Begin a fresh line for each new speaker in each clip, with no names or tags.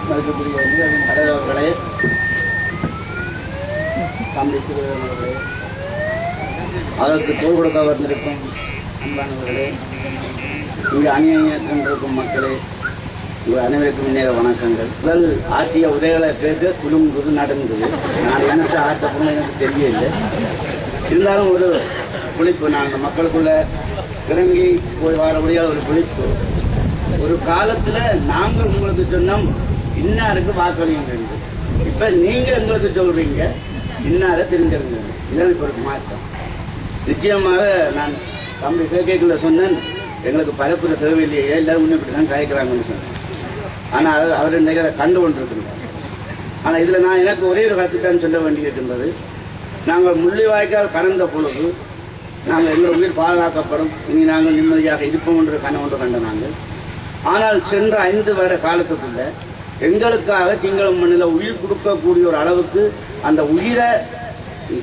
மதிக்கக்கூடிய தலைவர்களே, தம்பி சிறுவர்களே, அதற்கு தோல் கொடுக்க வந்திருக்கும் அன்பானவர்களே, இங்கு அணியணியிருக்கும் மக்களே, உங்கள் அனைவருக்கும் முன்னேற வணக்கங்கள். முதல் ஆற்றிய உதவிகளை கேட்டு குழுங்குது நடந்தது. நான் எனக்கு ஆற்ற பொண்ணு எனக்கு தெரியவில்லை. இருந்தாலும் ஒரு விழிப்பு, நாங்கள் மக்களுக்குள்ள இறங்கி போய் வர முடியாத ஒரு விழிப்பு. ஒரு காலத்துல நாங்கள் உங்களுக்கு சொன்னோம் இன்னாருக்கு வாக்களிங்க. இப்ப நீங்க எங்களுக்கு சொல்றீங்க இன்னார தெரிஞ்சிருங்க. இதான் இப்ப ஒரு மாற்றம். நிச்சயமாக நான் தம்பி கேட்கல சொன்னேன், எங்களுக்கு பரப்புற தேவையில்லையே, எல்லாரும் முன்னே இப்படிதான் கலைக்கிறாங்கன்னு சொன்னேன். ஆனா அவர் இன்னைக்கு அதை கண்டு கொண்டிருக்கிறார். ஆனா இதுல நான் எனக்கு ஒரே ஒரு கருத்துத்தான் சொல்ல வேண்டியிருக்கின்றது. நாங்கள் முள்ளிவாய்க்கால் கடந்த பொழுது நாங்கள் எங்கள் உயிர் பாதுகாக்கப்படும், இனி நாங்கள் நிம்மதியாக இருப்போம் என்று கனவு கண்ட நாங்கள். ஆனால் சென்ற 5 வருட காலத்துக்குள்ள எங்களுக்காக சிங்கள மண்ணில் உயிர் கொடுக்கக்கூடிய ஒரு அளவுக்கு அந்த உயிரை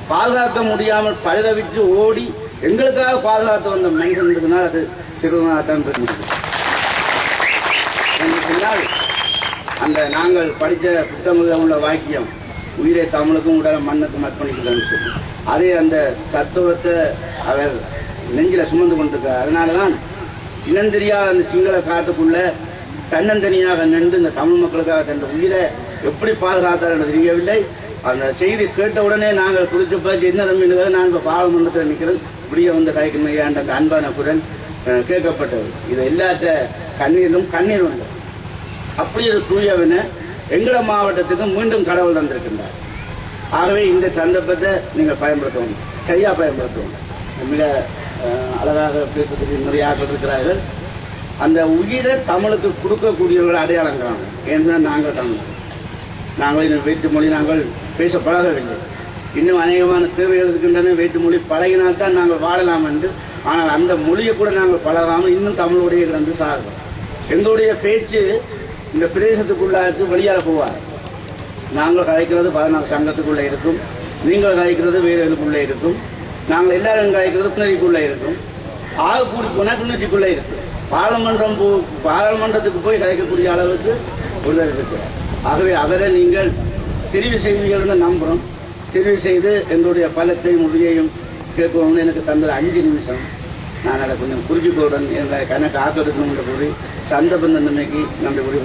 பாதுகாக்க முடியாமல் பரிதவித்து ஓடி எங்களுக்காக பாதுகாத்து வந்த மனிதனால் அது சிறுவனாகத்தான் முடியும். சொன்னால் அந்த நாங்கள் படித்த புத்தகங்களில் உள்ள வாக்கியம் உயிரை தமிழுக்கும் உடல மண்ணுக்கும் அர்ப்பணிக்கிறான்னு சொல்லி அதே அந்த தத்துவத்தை அவர் நெஞ்சில சுமந்து கொண்டிருக்கிறார். அதனாலதான் இனம் தெரியாத அந்த சிங்கள காட்டுக்குள்ள தன்னந்தனியாக நின்று இந்த தமிழ் மக்களுக்காக தன் உயிரை எப்படி பாதுகாத்தார் என்று தெரியவில்லை. அந்த செய்தி கேட்டவுடனே நாங்கள் குறித்து பார்த்து என்ன தம்பின்னு நான் இப்ப பாராளுமன்றத்தில் நிற்கிறேன். இப்படியே வந்து கைக்குமையாண்ட அந்த அன்பான குரல் கேட்கப்பட்டது. இது எல்லாத்த கண்ணீரும் கண்ணீர் உண்டு. அப்படி ஒரு தூயவன எங்கள மாவட்டத்துக்கு மீண்டும் கடவுள் தந்திருக்கின்றார். ஆகவே இந்த சந்தர்ப்பத்தை நீங்கள் பயன்படுத்தணும், சரியா பயன்படுத்தணும். மிக அழகாக பேசுறதுக்கு நிறைய ஆட்கள் இருக்கிறார்கள். அந்த உயிரை தமிழுக்கு கொடுக்கக்கூடியவர்கள் அடையாளங்கிறாங்க. ஏன்னா நாங்கள் தமிழ், நாங்கள் இந்த வேற்று மொழி நாங்கள் பேச பழகவில்லை. இன்னும் அநேகமான தேவைகள் இருக்கின்றன. வேற்று மொழி பழகினால்தான் நாங்கள் வாழலாம் என்று. ஆனால் அந்த மொழியை கூட நாங்கள் பழகாமல் இன்னும் தமிழுடைய கிடந்து சார்ந்தோம். எங்களுடைய பேச்சு இந்த பிரதேசத்துக்குள்ளாருக்கு வெளியால போவார். நாங்கள் கதைக்கிறது 14 சங்கத்துக்குள்ள இருக்கும், நீங்கள் கதைக்கிறது வேறுகளுக்குள்ள இருக்கும், நாங்கள் எல்லாரும் கதைக்கிறது புணரிக்குள்ள இருக்கும், ஆக கூடி போனா புணர்ச்சிக்குள்ள இருக்கும். பாராளுமன்றத்துக்கு போய் கதைக்கக்கூடிய அளவுக்கு ஒருவர் இருக்கிறார். ஆகவே அவரை நீங்கள் தெரிவு செய்வீர்கள் நம்புறோம். தெரிவு செய்து எங்களுடைய பலத்தையும் உறுதியையும் கேட்கணும்னு எனக்கு தந்தது 5 நிமிஷம். நான் அதை கொஞ்சம் குறிப்பிட்டுடன் எங்களை கணக்கு ஆக்கெடுக்கணும் என்று கூறி சந்தர்ப்பம் தந்தமைக்கு நன்றி கூறி